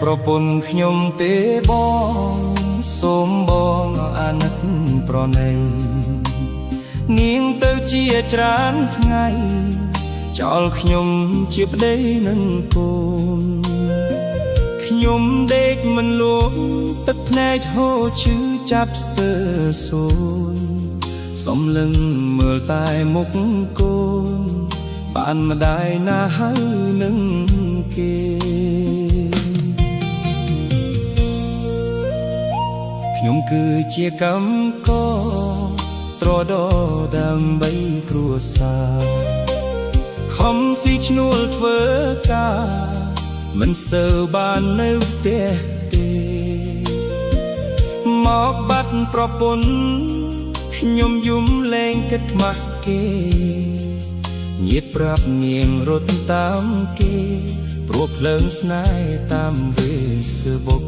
ប្រពន្ធខ្ញុំទេបងសូមបងអាណិតប្រណីនាងទៅជាច្រើនថ្ងៃចោលខ្ញុំជាប្តីនឹងកូនខ្ញុំដេកមិនលក់ទឹកភ្នែកហូរឈឺចាប់ស្ទើរសូនសំលឹងមើលតែមុខកូនបានម្ដាយណាហើយនឹងគេខ្ញុំគឺជាកម្មករត្រដោដើម្បីគ្រួសារខំស៊ីឈ្នួលធ្វើការមិនសូវបាននៅផ្ទះទេមកបាត់ប្រពន្ធខ្ញុំយំលែងគិតខ្មាស់គេញាតិប្រាប់នាងរត់តាមគេព្រោះភ្លើងស្នេហ៍តាមFacebook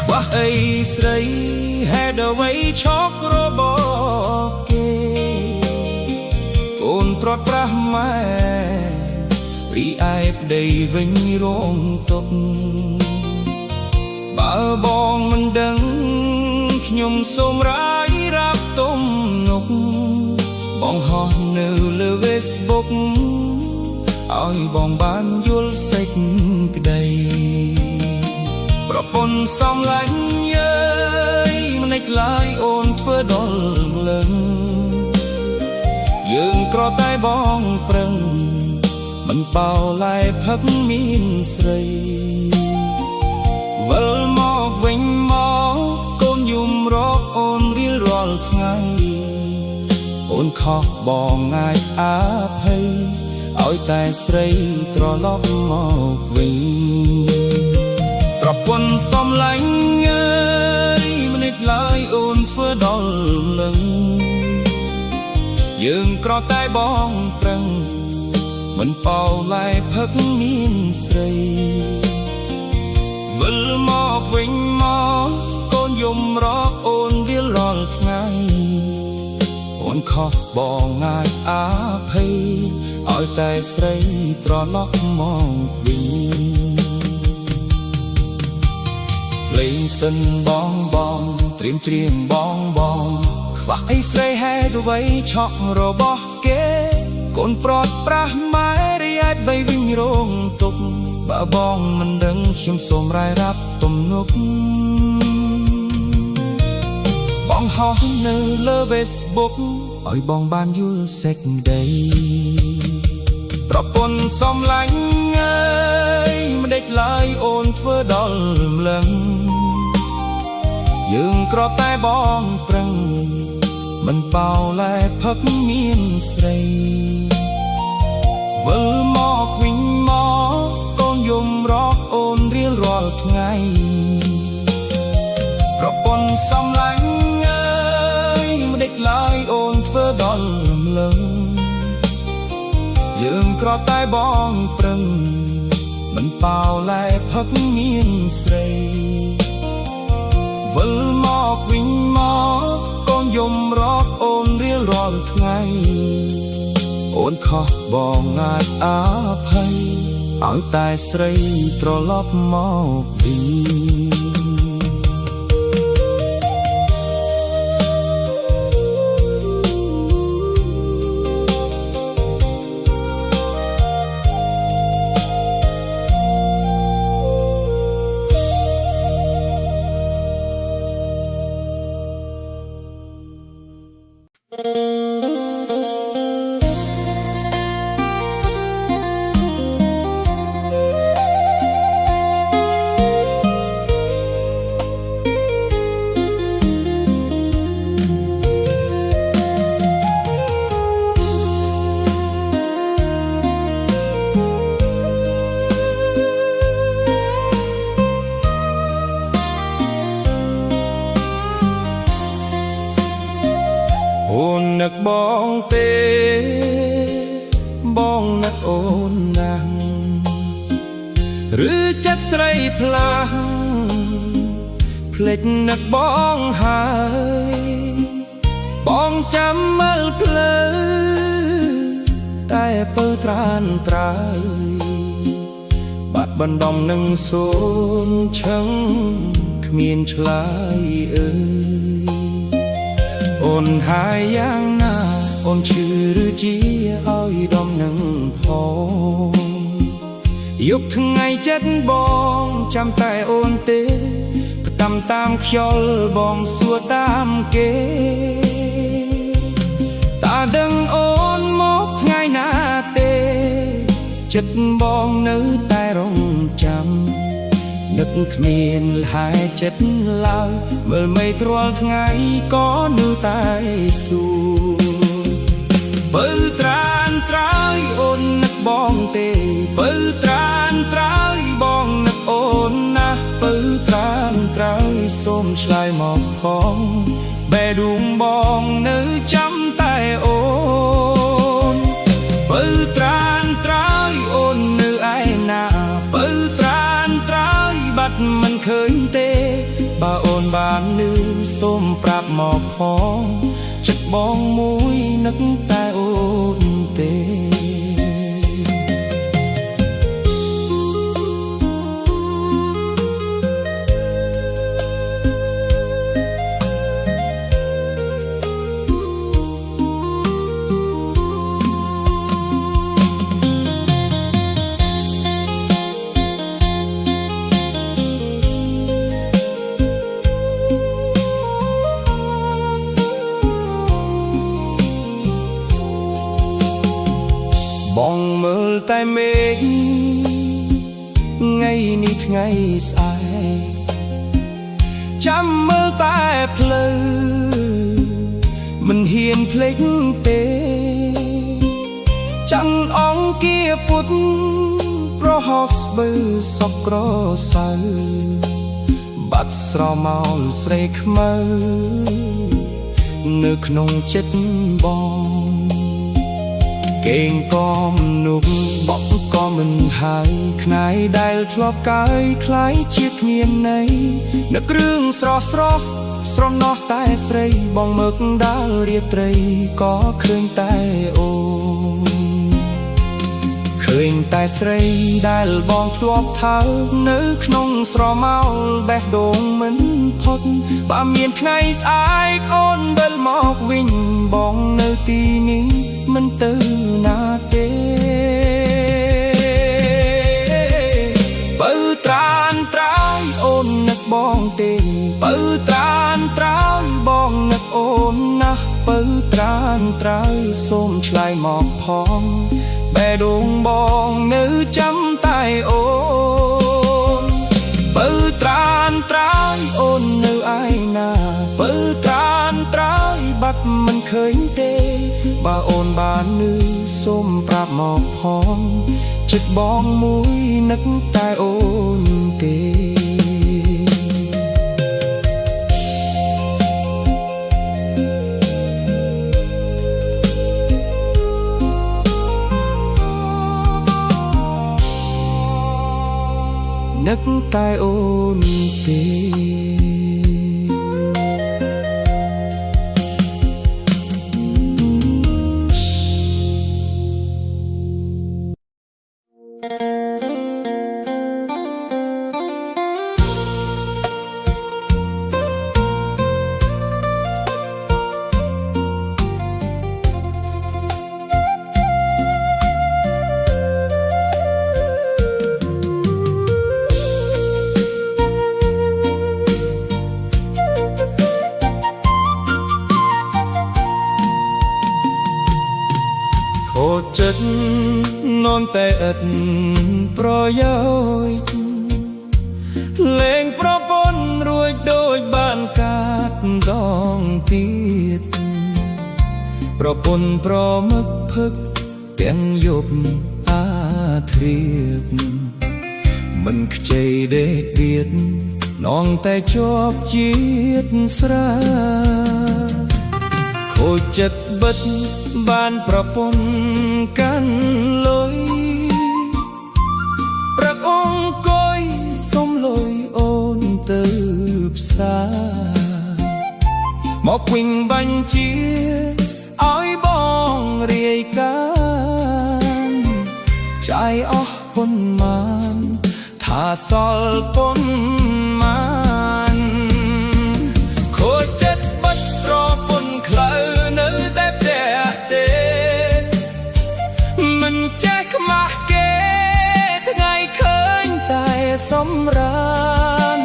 ខ្វះអីស្រីហេតុអ្វីឆក់របស់គេកូនប្រត់ប្រាស់ម៉ែរីឯប្តីវិញរងទុក្ខបើបងមិនដឹងខ្ញុំសូមរាយរាប់ទំនុកបងហោះនៅលើ Facebook ឲ្យបងបានយល់សេចក្តីប្រពន្ធសំឡាញ់អើយមិនខ្លាយអូនធ្វើដល់លឹងយើងក្រតែបងប្រឹងមិនបោឡែផឹកមានស្រីវិលមកវិញមកកូនយំរកអូនរៀលរាល់ថ្ងៃអូនខុសបងងាយអាភ័យឲ្យតែស្រីត្រឡប់មកវិញប្រពន្ធសំឡាញ់អើយមិនខ្លាយអូនធ្វើដល់លឹងយើងក្រតែបងប្រឹងមិនបោឡែផឹកមានស្រីវិលមកវិញមកកូនយំរកអូនរៀលរាល់ថ្ងៃអូនខុសបងងាយអាភ័យឲ្យតែស្រីត្រឡប់មកវិញលេងសិនបងត្រៀមច្រៀងបងខ្វះអីស្រីហេតុអ្វីឆក់របស់គេកូនប្រត់ប្រាស់ម៉ែរីឯវ័យវិញរងទុក្ខបើបងមិនដឹងខ្ញុំសូមរាយរាប់ទំនុកបងហោះនៅលើ Facebook ឲ្យបងបានយល់សេចក្តីប្រពន្ធសំឡាញ់អើយមិនដេចឡើយអូនធ្វើដល់លឹងយើងក្រតែបងប្រឹងមិនបោឡែផឹកមានស្រីវិលមកវិញមកកូនយំរកអូនរៀលរាល់ថ្ងៃប្រពន្ធសំឡាញ់អើយមិនដេចឡើយអូនធ្វើដល់លឹងយើងក្រតែបងប្រឹងមិនបោឡែផឹកមានស្រីវិលមកវិញមកកូនយំរកអូនរៀលរាល់ថ្ងៃអូនខុសបងងាយអាភ័យឲ្យតែស្រីត្រឡប់មកវិញ ឬចិត្តស្រីផ្លាស់ភ្លេចនឹកបងហើយបងចាំមើលភ្លើតែពើត្រានត្រើយបាត់បណ្ដំនឹងសូនឈឹងគ្មានឆ្លើយអើយអូនហើយយ៉ាងណាអូនឈឺឬជាឲ្យដំនឹងផងយប់ថ្ងៃចិត្តបងចាំតែអូនទេផ្ដាំតាមខ្យល់បងសួរតាមគេតើដឹងអូនមកថ្ងៃណាទេចិត្តបងនៅតែរងចាំនឹកគ្មានលហែចិត្តឡើយមើលមេឃរាល់ថ្ងៃក៏នៅតែសួរបើត្រានត្រើយអូននឹកបងទេបើត្រានត្រើយបងនឹកអូនណាស់បើត្រានត្រើយសូមឆ្លើយមកផងបេះដូងបងនៅចាំតែអូនបើត្រានត្រើយអូននៅឯណាបើត្រានត្រើយបាត់មិនឃើញទេបើអូនបានឮសូមប្រាប់មកផងចិត្តបងមួយនឹកតែអូនទេបងមើលតែមេឃថ្ងៃនេះថ្ងៃស្អែកចាំមើលតែភ្លឺមិនហ៊ានភ្លេចទេចង់អង្គាពុតប្រហោស្បឺសក់ក្រសៅបាត់ស្រមោលស្រីខ្មៅនៅក្នុងចិត្តបងកេងកំនុកបកក៏មិនហើយខ្នាយដែលធ្លាប់កាយคล้ายជាគ្មានន័យនឹករឿងស្រស់ស្រស់ស្រណោះតែស្រីបងមើកដាល់រាត្រីក៏ឃើញតែអូនឃើញតែស្រីដែលបងធ្លាប់ថើបនៅក្នុងស្រមោលបេះដូងមិនផុតបើមានថ្ងៃស្អែកអូនវិលមកវិញបងនៅទីនេះមិនទៅណាទេបើត្រានត្រើយអូននឹកបងទេបើត្រានត្រើយបងនឹកអូនណាស់បើត្រានត្រើយសូមឆ្លើយមកផងបេះដូងបងនៅចាំតែអូនបើត្រានត្រើយអូននៅឯណាបើត្រានត្រើយបាត់មិនឃើញទេបើអូនបានឮសូមប្រាប់មកផងចិត្តបងមួយនឹកតែអូនទេនឹកតែអូនទេចិត្តនាំតែឥតប្រយោជន៍លេងប្រពន្ធរួចដូចបានកាត់ដងទៀតប្រពន្ធប្រមឹកភឹកទាំងយប់អាធ្រាតមិនខ្ចីដេកដៀតនងតែជាប់ជាតិស្រាខូចចិត្តបិទបានប្រពន្ធកាន់លុយព្រឹកអង្គ មកវិញបញ្ជាឲ្យបងរាយការណ៍ចាយអស់ប៉ុន្មានថាសល់ប៉ុន្មានខូចចិត្តបាត់ប្រពន្ធខ្លៅនៅតែផ្ទះទេមិនចេះខ្មាស់គេថ្ងៃឃើញតែសម្រាន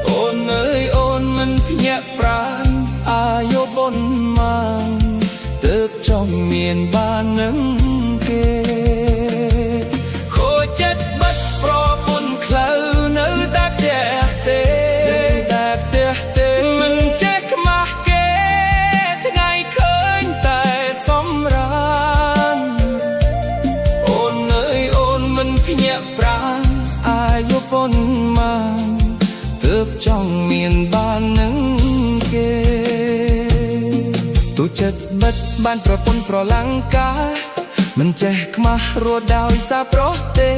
អូនអើយអូនមិនភ្ញាក់ប្រាណអាយុប៉ុន្មានទើបចង់មានបាននឹងគេខូចចិត្តបាត់ប្រពន្ធខ្លៅនៅតែផ្ទះទេតែផ្ទះទេមិនចេះខ្មាស់គេថ្ងៃឃើញតែសម្រានអូនអើយអូនមិនភ្ញាក់ប្រាណអាយុប៉ុន្មានទើបចង់មានបាននឹងគេទូចិត្តបិទបានប្រពន្ធប្រលង្ការមិនចេះខ្មាស់រស់ដោយសារប្រុសទេ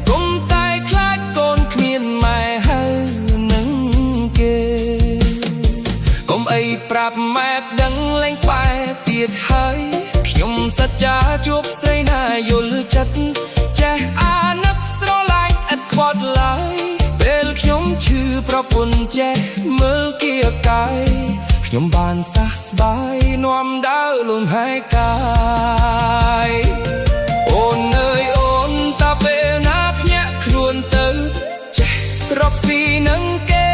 គុំតែខ្លាចកូនគ្មានម៉ែហើយនឹងគេគុំអីប្រាប់ម៉ែដឹងលែងបែទៀតហើយខ្ញុំសច្ចាជួបស្រីណាយល់ចិត្តចេះអាណិតស្រឡាញ់ឥតខ្វាត់ឡើយពេលខ្ញុំឈឺប្រពន្ធចេះមើលគៀកាយខ្ញុំបានសះស្បើយនាំដើរលំហែកាយអូនអើយអូនតាពេលណាភ្ញាក់ខ្លួនទៅចេះរកស៊ីនឹងគេ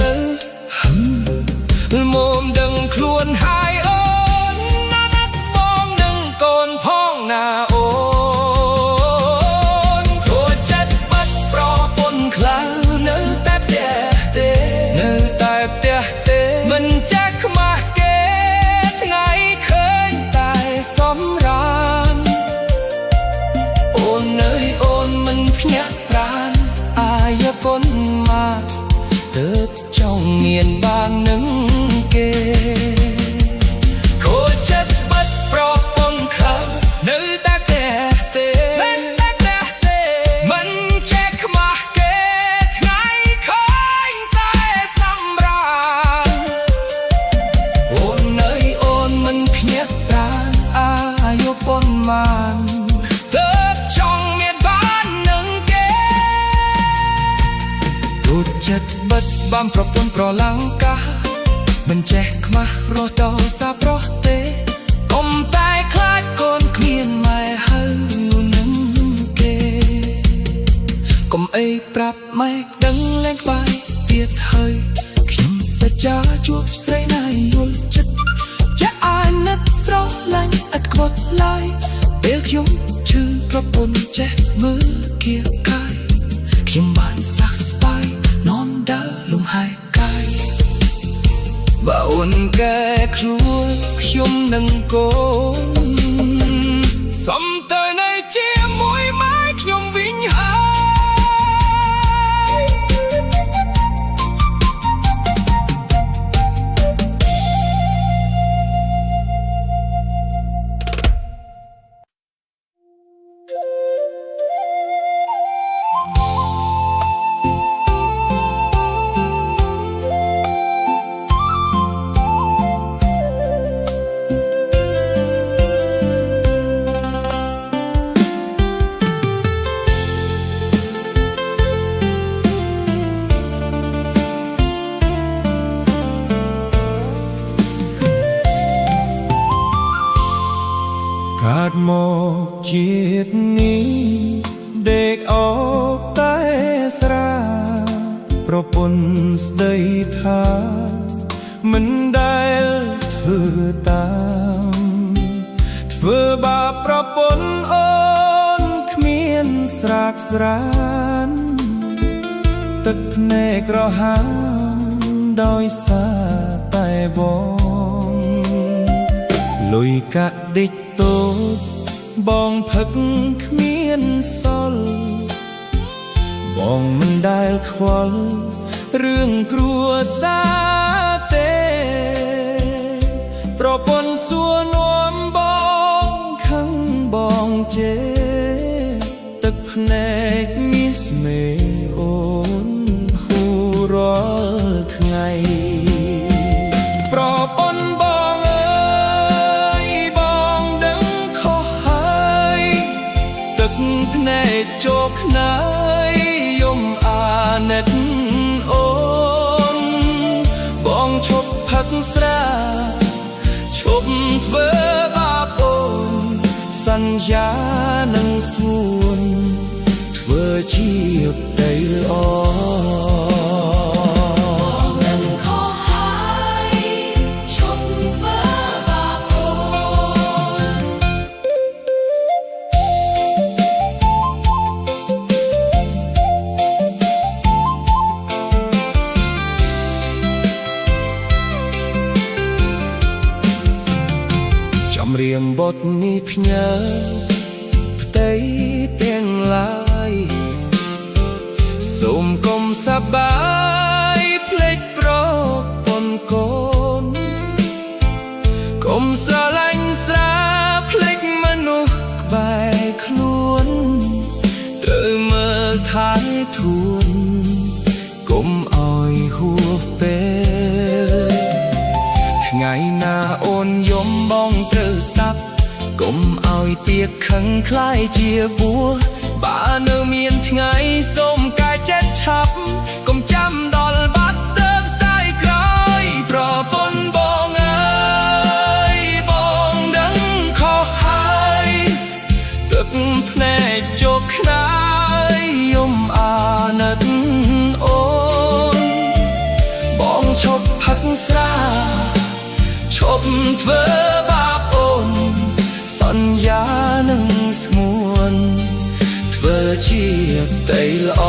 ទៅមុំដឹងខ្លួនហើយអូនណាស់ណាស់បងនឹងកូនផងណាអូនខូចចិត្តបាត់ប្រពន្ធខ្លៅនៅតែផ្ទះទេនៅតែផ្ទះទេមិនចេះខ្មាស់គេថ្ងៃឃើញតែសម្រានអូនអើយអូនមិនភ្ញាក់ប្រាណអាយុប៉ុន្មានទើបចង់មានបាននឹងគេខូចចិត្តបាត់ប្រពន្ធខ្លៅនៅតែផ្ទះទេមិនចេះខ្មាស់គេថ្ងៃឃើញតែសម្រានអូនអើយអូនមិនភ្ញាក់ប្រាណអាយុប៉ុន្មានទើបចង់មានបាននឹងគេទូចិត្តបិទបាំប្រពន្ធប្រលង្ការមិនចេះខ្មាស់រស់តសារប្រុសទេកុំតែខ្លាចកូនគ្មានម៉ែហើយនឹងគេកុំអីប្រាប់ម៉ែដឹងលែងក្បាយទៀតហើយខ្ញុំសច្ចាជួបស្រីណាយល់ចិត្តចាអាណិតស្រឡាញ់ឥតខ្វាត់ឡើយពេលខ្ញុំឈឺប្រពន្ធចេះមើលគៀកាយខ្ញុំបានសះស្បើយនាំដើរលំហែកាយបើអូនកែខ្លួនខ្ញុំនឹងកូនសំទៅនៅជាមួយម៉ែខ្ញុំវិញហើយកើតមកជាតិនេះដេកអោបតែស្រាប្រពន្ធស្ដីថាមិនដែលធ្វើតាមធ្វើបាបប្រពន្ធអូនគ្មានស្រាកស្រានទឹកភ្នែកក្រហាមដោយសារតែបងលុយកាក់ឌិចតូចបងផឹកគ្មានសល់បងមិនដែលខ្វល់រឿងគ្រួសារទេប្រពន្ធសួរនាំបងខឹងបងជេរទឹកភ្នែកមានស្មេអូនហូររាល់ថ្ងៃ យយំអាណិតអូនបងឈប់ផឹកស្រាឈប់ធ្វើបាបអូនសន្យានឹងស្ងួនធ្វើជាប្តីល្អ ចម្រៀងបទនេះផ្ញើផ្ទៃទាំងឡាយសូមកុំសប្បាយភ្លេចប្រពន្ធកូនកុំស្រឡាញ់ស្រាភ្លេចមនុស្សក្បែរខ្លួនត្រូវមើលថែទួនកុំឲ្យហួសពេលថ្ងៃណាអូនយំបងត្រូវស្ដាប់កុំឲ្យទៀកខឹងខ្លាយជាវួរបើនៅមានថ្ងៃសូមកាយចិត្តឆាប់កុំចាំដល់បាត់ទៅស្ដាយក្រោយប្រពន្ធបងអើយបងដឹងខុសហើយទឹកភ្នែកជោគខ្នើយយំអាណិតអូនបងឈប់ផឹកស្រាឈប់ធ្វើបាបអូនសន្យានឹងស្ងួនធ្វើជាប្តីល្អ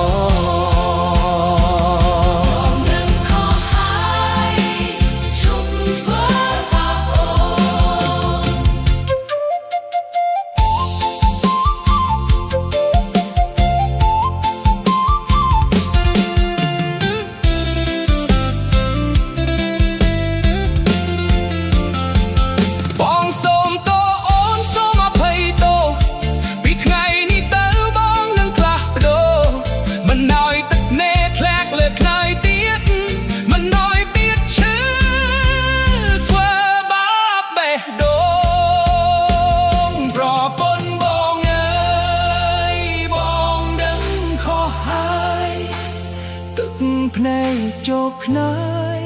ភ្នែកជោគខ្នើយ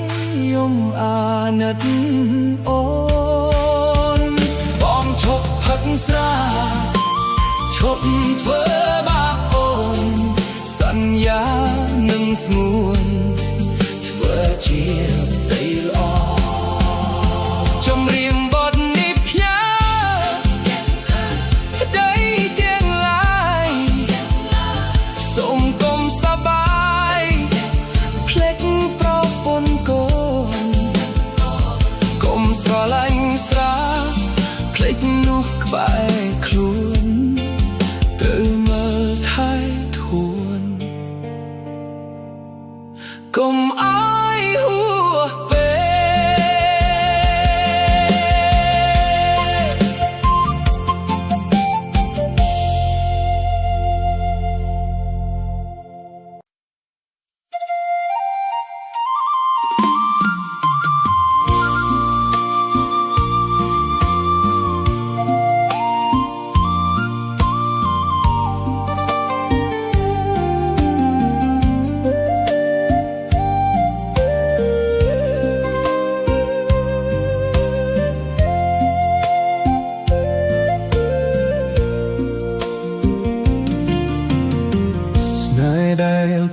យំអាណិតអូនបងឈប់ផឹកស្រាឈប់ធ្វើបាបអូនសន្យានឹងស្ងួនធ្វើជាប្តីល្អចម្រៀងបទនេះផ្ញើប្តីទាំងឡាយសូមកុំសប្បាយភ្លេចប្រពន្ធកូនកុំស្រឡាញ់ស្រាភ្លេចនោះក្បែរខ្លួនត្រូវមើលថែទួនកុំឲ្យហួសពេល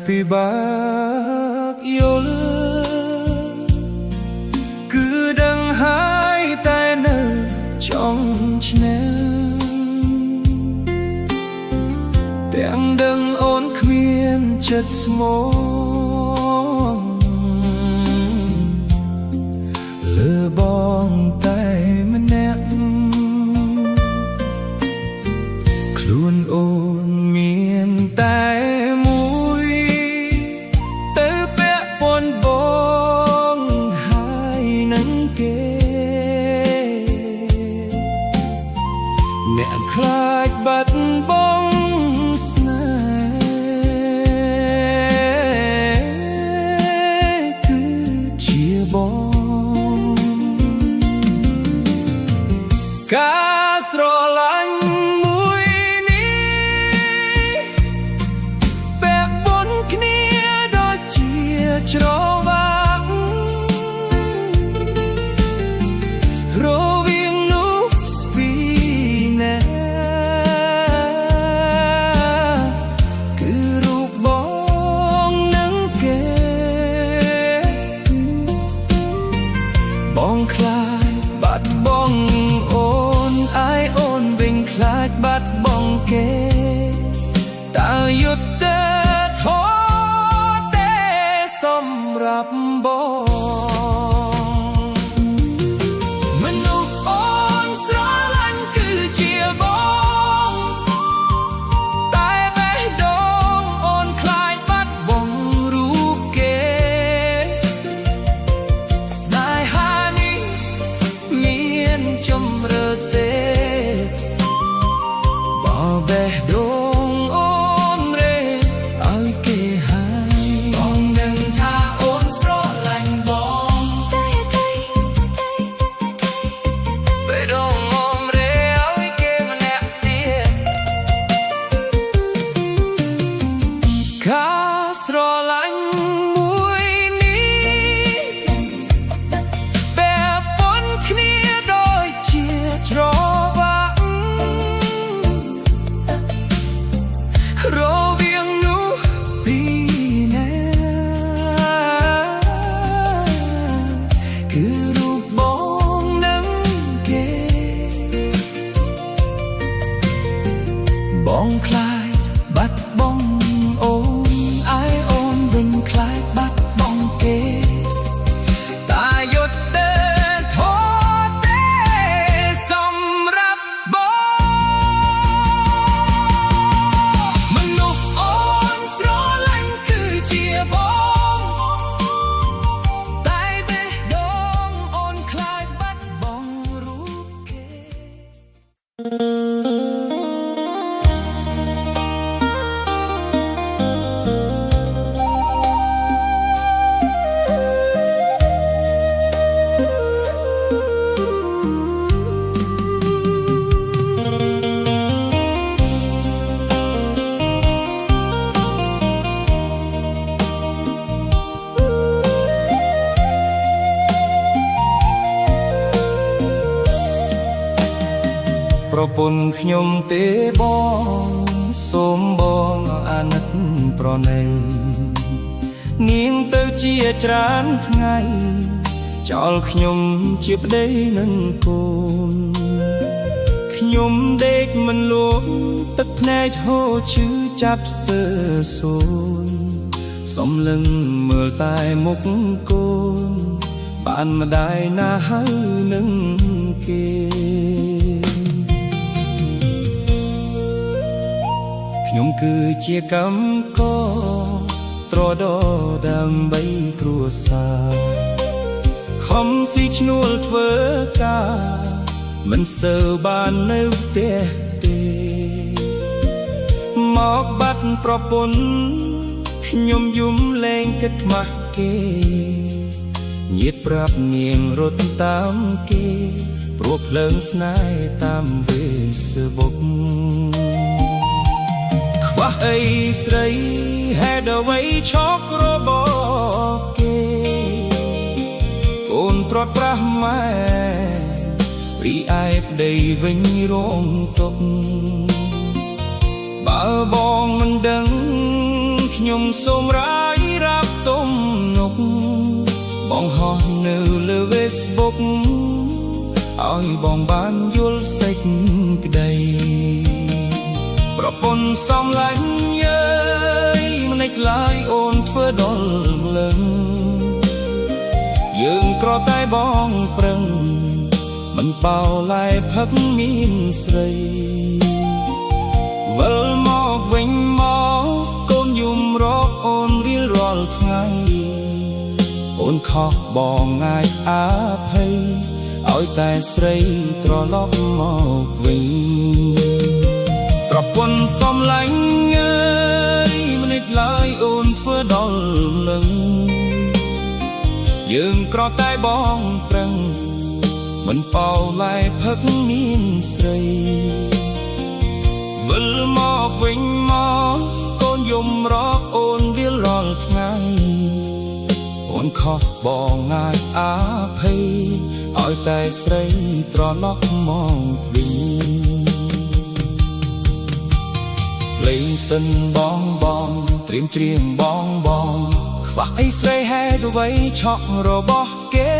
ពិបាកយល់គឺដឹងហើយតែនៅចង់ឈ្នះទាំងដឹងអូនគ្មានចិត្តស្មោះលើបងតែម្នាក់ខ្លួនអូនមានតែអ្នកខ្លាចបាត់បង់ស្នេហ ច្រវាក់រវាងនោះស្ពីណែគឺរូបបងនឹងគេបងខ្លាចបាត់បង់អូនអាយអូនវិញខ្លាចបាត់បង់គេតើយុទ្ធទេធោទេសម្រាប់បងមនុស្សអូនស្រឡាញ់គឺជាបងតែបេះដូងអូនខ្លាចបាត់បង់រូបគេស្នេហានេះមានជម្រើសទេបើបេះដូងអូនរេឲ្យគេហើយបងនឹងថាអូនស្រឡាញ់បងបេះដូងអូនរេឲ្យគេម្នាក់ទៀតការស្រឡាញ់មួយនេះបែបពន់គ្នាដូចជាច្រវាក់រវាងនោះពីណែគឺរូបបងនឹងគេបងខ្លាចបាត់បង់អូនអាយអូនវិញខ្លាចបាត់បង់គេតែយុទ្ធទេធោទេសម្រាប់បងមនុស្សអូនស្រឡាញ់គឺជាបងតែបេះដូងអូនខ្លាចបាត់បង់រូបគេប្រពន្ធខ្ញុំទេបងសូមបងអាណិតប្រណីនាងទៅជាច្រើនថ្ងៃចោលខ្ញុំជាប្តីនឹងកូនខ្ញុំដេកមិនលក់ទឹកភ្នែកហូរឈឺចាប់ស្ទើរសួនសំលឹងមើលតែមុខកូនបានម្ដាយណាហើយនឹងគេខ្ញុំគឺជាកម្មករត្រដោដើម្បីគ្រួសារខំស៊ីឈ្នួលធ្វើការមិនសូវបាននៅផ្ទះទេមកបាត់ប្រពន្ធខ្ញុំយំលែងគិតខ្មាស់គេញាតិប្រាប់នាងរត់តាមគេព្រោះភ្លើងស្នេហ៍តាមFacebookខ្វះអីស្រីហេតុអ្វីឈប់របស់គេកូនប្រត់ប្រាស់ម៉ែរីឯប្តីវិញរងទុក្ខបើបងមិនដឹងខ្ញុំសូមរាយរាប់ទុំនុកបងហោះនៅលើ Facebook ឲ្យបងបានយល់សេចក្តីប្រពន្ធសំឡាញ់យើយមិនខ្លាយអូនធ្វើដល់លឹងយើងក្រតែបងប្រឹងមិនបោឡែផឹកមានស្រីវិលមកវិញមកកូនយំរកអូនរៀលរាល់ថ្ងៃអូនខុសបងងាយអាភ័យឲ្យតែស្រីត្រឡប់មកវិញប្រពន្ធសំឡាញ់អើយមិនខ្លាយអូនធ្វើដល់លឹងយើងក្រតែបងប្រឹងមិនបោឡែផឹកមានស្រីវិលមកវិញមកកូនយំរកអូនរៀលរាល់ថ្ងៃ ខុសបងអាចអាភ័យឲ្យតែស្រីត្រឡប់មកវិញលេងសិនបងត្រៀមច្រៀងបងខ្វះអីស្រីហេតុអ្វីឆក់របស់គេ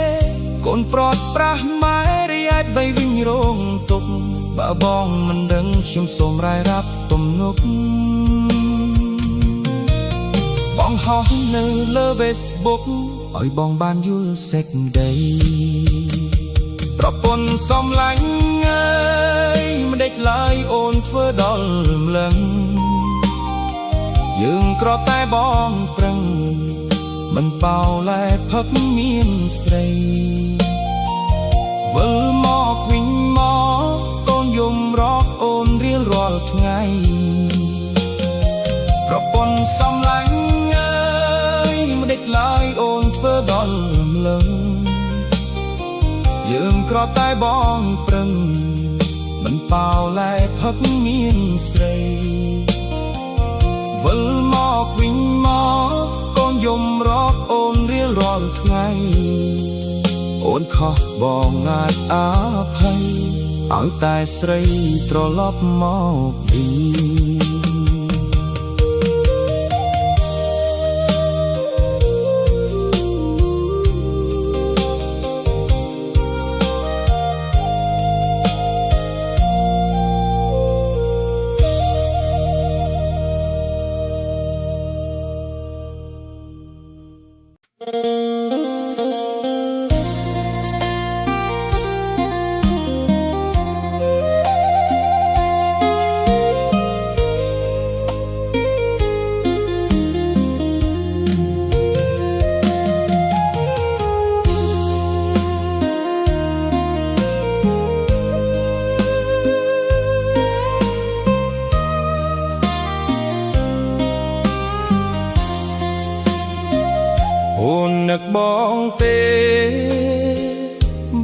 កូនប្រត់ប្រាស់ម៉ែរីឯកវៃវិញរងទុកបើបងមិនដឹងខ្ញុំសូមរាយរាប់ទំនុកបងហោះនៅលើ Facebook ឲ្យបងបានយល់សេចក្ដីប្រពន្ធសំឡាញ់អើយមិនដេចឡើយអូនធ្វើដល់ម្លឹងយើងគ្រាន់តែបងប្រឹងមិនបោឡែផឹកមានស្រីវិលមកវិញមកកូនយំរកអូនរៀលរាល់ថ្ងៃប្រពន្ធសំឡាញ់អើយមិនដេចឡើយអូនធ្វើដល់ម្លឹងយើងគ្រាន់តែបងប្រឹងមិនបោឡែផឹកមានស្រីវិលមកវិញមកកូនយំរកអូនរៀលរាល់ថ្ងៃអូនខុសបងអាចអាភ័យឲ្យតែស្រីត្រឡប់មកវិញអូននឹកបងទេ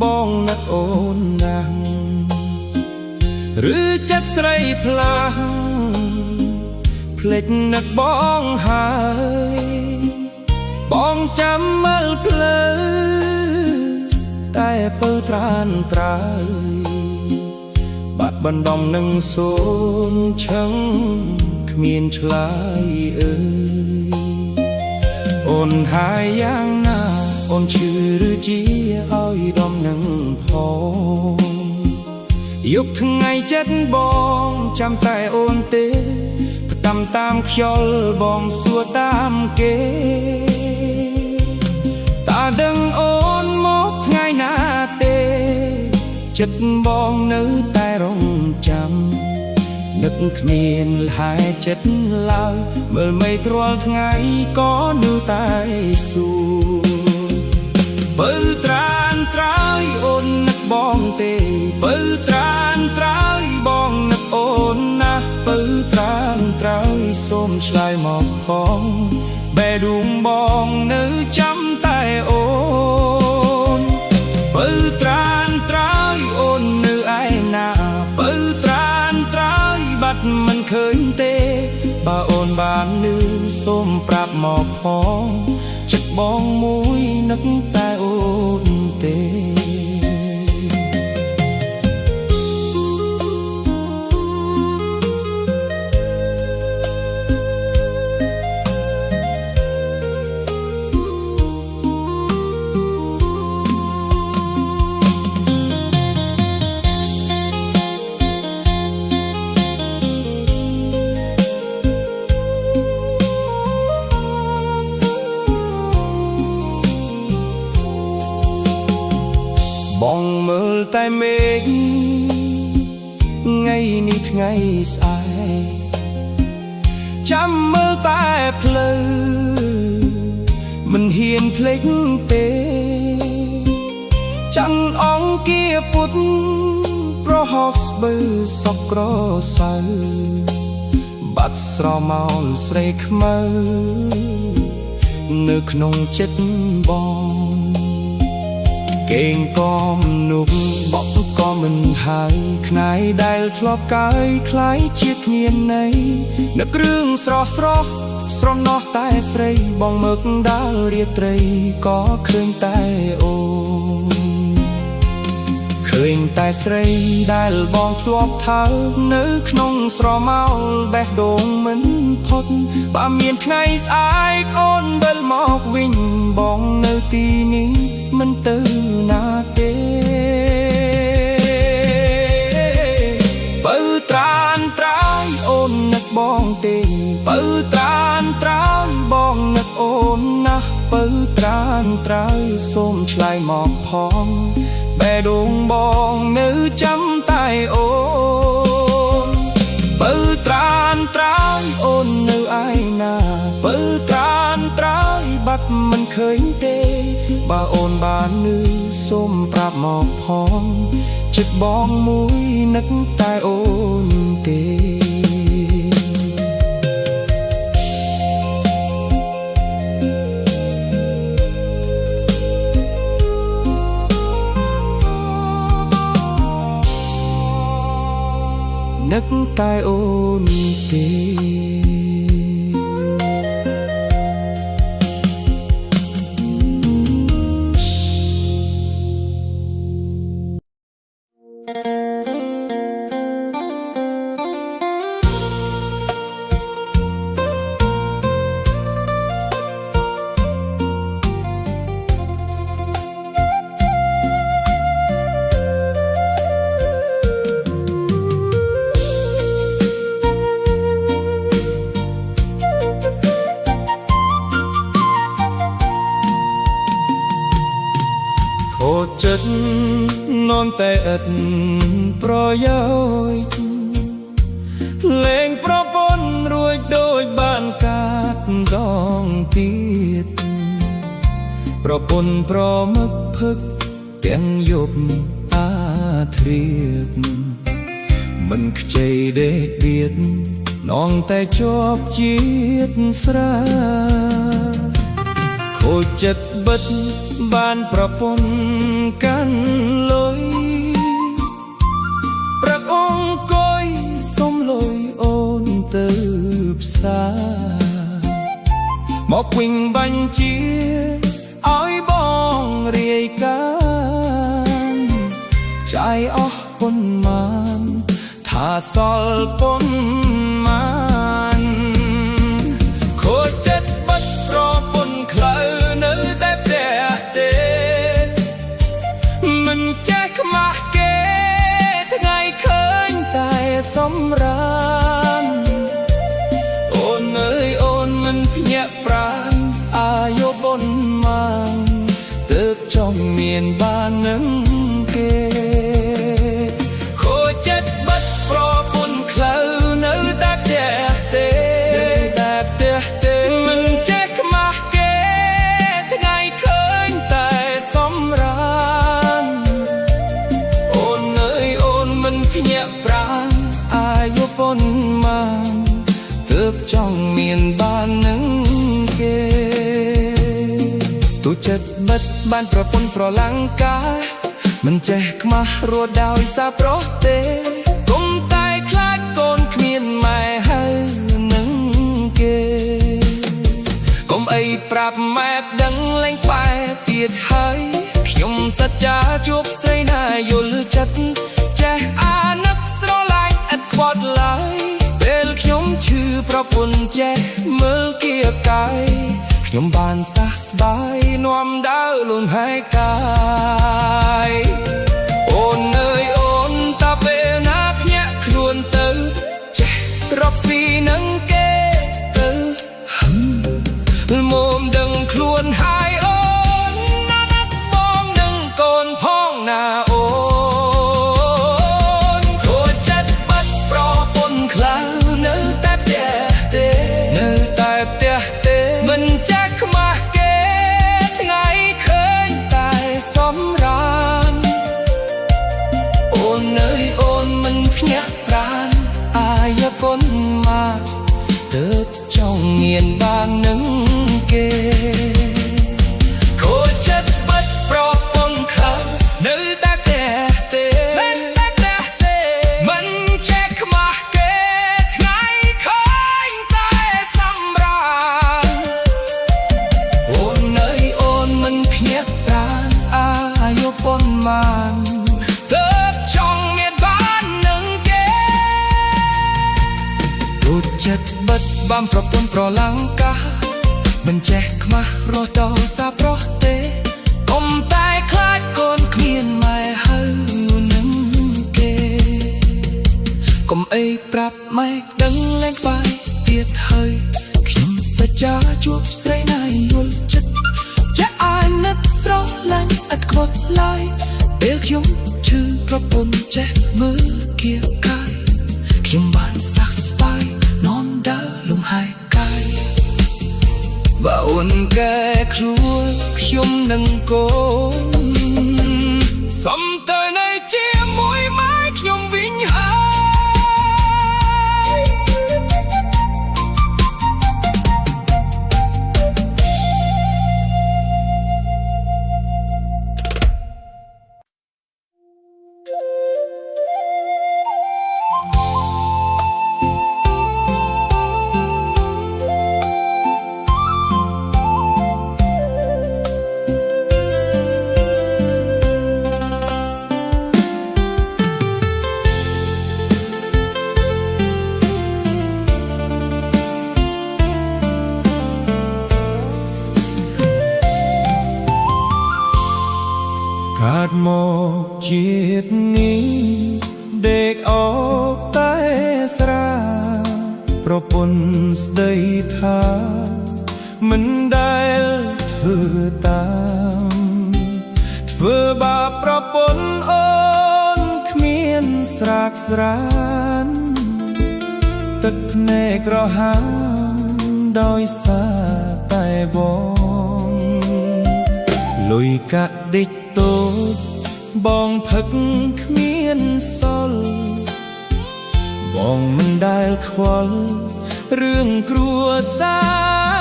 បងនឹកអូនណាស់ឬចិត្តស្រីផ្លាស់ភ្លេចនឹកបងហើយបងចាំមើលភ្លើតែពើត្រានត្រើយបាត់បណ្ដំនឹងសូនឆឹងគ្មានឆ្លើយអើយអូនហើយយ៉ាងណាអូនឈឺឬជាឲ្យដំនឹងផងយកថ្ងៃចិត្តបងចាំតែអូនទេផ្ដាំតាមខ្យល់បងសួរតាមគេតើដឹងអូនមកថ្ងៃណាទេចិត្តបងនៅតែរងចាំនឹកគ្មានលហែចិត្តឡើយមើលមេឃរាល់ថ្ងៃក៏នៅតែសួរបើត្រានត្រើយអូននឹកបងទេបើត្រានត្រើយបងនឹកអូនណាស់បើត្រានត្រើយសូមឆ្លើយមកផងបេះដូងបងនៅចាំតែអូនបើត្រានត្រើយអូននៅឯណាបើត្រានត្រើយបាត់មិនឃើញទេបើអូនបានឮសូមប្រាប់មកផងចិត្តបងមួយនឹកតែអូនទេបងមើលតែមេឃថ្ងៃនេះថ្ងៃស្អែកចាំមើលតែភ្លឺមិនហ៊ានភ្លេចទេចង់អង្គាពុតប្រហោស្បឺសក់ក្រសៅបាត់ស្រមោលស្រីខ្មៅនៅក្នុងចិត្តបងកេងកំនុកបកក៏មិនហើយខ្នាយដែលធ្លាប់កាយคล้ายជាគ្មានន័យនឹករឿងស្រស់ស្រស់ស ស្រណោះតែស្រីបងមើកដាល់រាត្រីក៏ឃើញតែអូនឃើញតែស្រីដែលបងធ្លាប់ថើបនៅក្នុងស្រមោលបេះដូងមិនផុតបើមានថ្ងៃស្អែកអូនវិលមកវិញបងនៅទីនេះមិនទៅណាទេបើត្រានត្រើយអូននឹកបងទេបើត្រានត្រើយបងនឹកអូនណាស់បើត្រានត្រើយសូមឆ្លើយមកផងបេះដូងបងនៅចាំតែអូនបើត្រានត្រើយអូននៅឯណាបើត្រានត្រើយបាត់មិនឃើញទេបើអូនបានឮសូមប្រាប់មកផងចិត្តបងមួយនឹកតែអូនទេនឹកតែអូនទេចិត្តនាំតែឥតប្រយោជន៍លេងប្រពន្ធរួចដូចបានកាត់ដងទៀតប្រពន្ធប្រមឹកភឹកទាំងយប់អាធ្រាតមិនខ្ចីដេកដៀតនងតែជាប់ជាតិស្រាខូចចិត្តបិទបានប្រពន្ធកាន់លុយប្រកអង្គុយសុំលុយអូនទៅផ្សារមកវិញបញ្ជាឲ្យបងរាយការណ៍ចាយអស់ប៉ុន្មានថាសល់ប៉ុន្មានខូចចិត្តបិទប្រពន្ធខ្លៅនៅតែផ្ទះទេមិនចេះខ្មាស់គេថ្ងៃឃើញតែសម្រានអូនអើយអូនមិនភ្ញាក់ប្រាណអាយុប៉ុន្មានទើបចង់មានបាននឹងគេខូចចិត្តបិទប្រពន្ធខ្លៅនៅតែផ្ទះទេតែផ្ទះទេមិនចេះខ្មាស់គេថ្ងៃឃើញតែសម្រានអូនអើយអូនមិនភ្ញាក់ប្រាណអាយុប៉ុន្មានទើបចង់មានបាននឹងគេទូចិត្តបិទបានប្រពន្ធប្រលង្ការមិនចេះខ្មាស់រស់ដោយសារប្រុសទេគុំតែខ្លាចកូនគ្មានម៉ែហើយនឹងគេគុំអីប្រាប់ម៉ែដឹងលែងបែទៀតហើយខ្ញុំសច្ចាជួបស្រីណាយល់ចិត្តចេះអាណឹកស្រឡាញ់ឥតខ្វាត់ឡើយពេលខ្ញុំឈឺប្រពន្ធចេះមើលគៀកាយខ្ញុំបានសះស្បើយនាំដើរលំហែកាយអូនអើយអូនតាពេលណាភ្ញាក់ខ្លួនទៅចេះរកស៊ីនឹងគេទៅមុំដឹងខ្លួនហើយអូនណាស់បងនឹងកូនផងណាអូនខូចចិត្តបាត់ប្រពន្ធខ្លៅនៅតែផ្ទះទេនៅតែផ្ទះទេមិនចេះខ្មាស់គេថ្ងៃឃើញតែសម្រានអូនអើយអូនមិនភ្ញាក់ប្រាណអាយុប៉ុន្មានទើបចង់ងៀនបាននឹងគេខូចចិត្តបិទប្រពន្ធខ្លៅនៅតែផ្ទះទេមិនចេះខ្មាស់គេថ្ងៃឃើញតែសម្រា បានប្រពន្ធប្រឡងកាមិនចេះខ្មាស់រស់ដល់សាប្រុសទេកុំតែខ្លាចកូនគ្មានម៉ែហើយនឹងគេកុំអីប្រាប់ម៉ែដឹងលែងក្បែរទៀតហើយខ្ញុំសច្ចាជួបស្រីណាយល់ចិត្តចាអាណិតស្រឡាញ់ឥតខ្វត់ឡើយពេលខ្ញុំឈឺប្រពន្ធចេះមើលគៀកកាយខ្ញុំបានសះស្បើយនំដើរលំហែកាយបើអូនកែខ្លួនខ្ញុំនឹងកូនសំទៅនៅជាមួយម៉ែខ្ញុំវិញហើយកាត់មកជាតិនេះដេកអោបតែស្រាប្រពន្ធស្ដីថាមិនដែលធ្វើតាមធ្វើបាបប្រពន្ធអូនគ្មានស្រាកស្រានទឹកភ្នែកក្រហាមដោយសារតែបងលុយកាក់ឌិចតូចបងផឹកគ្មានសល់បងមិនដែលខ្វល់រឿងគ្រួសា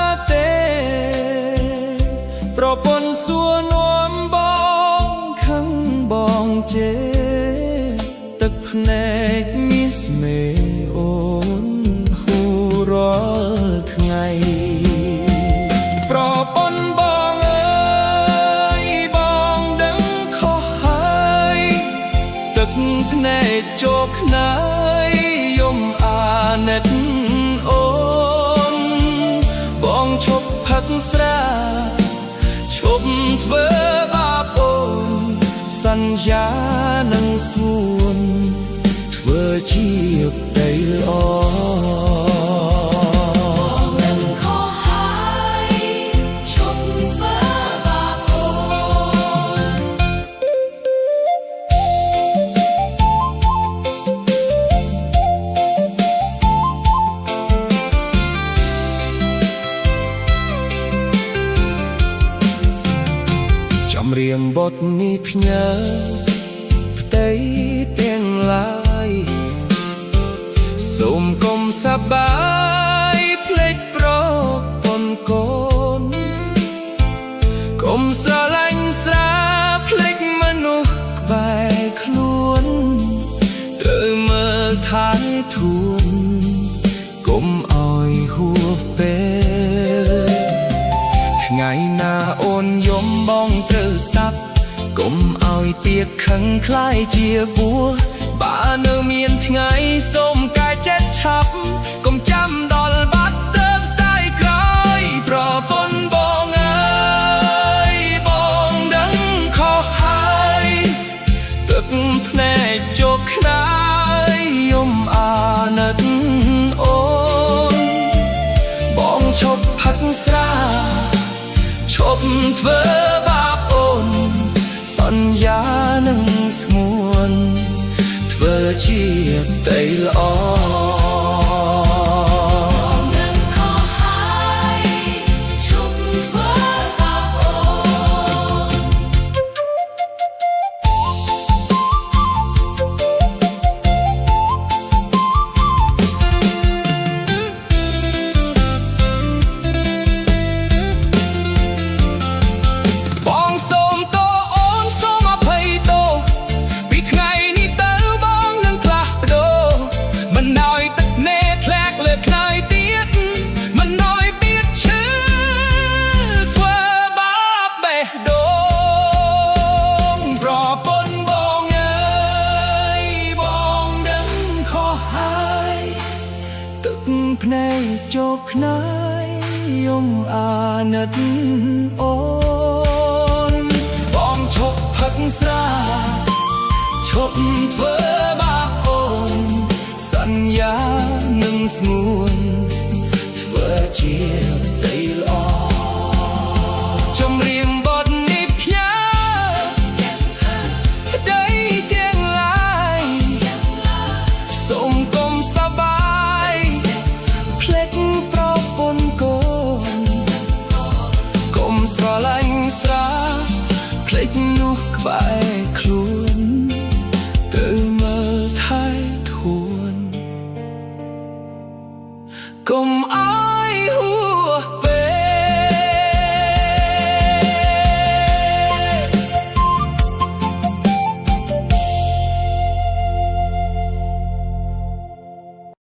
រទេប្រពន្ធសួរនាំបងខឹងបងជេរទឹកភ្នែកមានស្មេអូនហូររាល់ថ្ងៃប្រពន្ធបងអើយបងដឹងខុសហើយទឹកភ្នែកជោគខ្នើយយំអាណិតអូនបងឈប់ផឹកស្រាឈប់ធ្វើបាបអូនសន្យានឹងស្ងួនធ្វើជាប្តីល្អចម្រៀងបទនេះផ្ញើផ្ទៃទាំងឡាយសូមកុំសប្បាយភ្លេចប្រពន្ធកូនកុំស្រឡាញ់ស្រាភ្លេចមនុស្សក្បែរខ្លួនត្រូវមើលថែទួនកុំឲ្យហួសពេលថ្ងៃណាអូនយំបងត្រូវស្ដាប់កុំឲ្យទៀកខឹងខ្លាយជាវួរបើនៅមានថ្ងៃសូមកាយចិត្តឆាប់កុំចាំដល់បាត់ទៅស្ដាយក្រោយប្រពន្ធបងអើយបងដឹងខុសហើយទឹកភ្នែកជោគខ្នើយយំអាណិតអូនបងឈប់ផឹកស្រាឈប់ធ្វើបាបអូនសន្យានឹងស្ងួនធ្វើជាប្តីល្អមិន ណិតអូនបងឈប់ផឹកស្រាឈប់ធ្វើបាបអូនសន្យានឹងស្ងួនធ្វើជាដីល្អចម្រៀងបទនេះផ្ញើប្តីទាំងឡាយសូម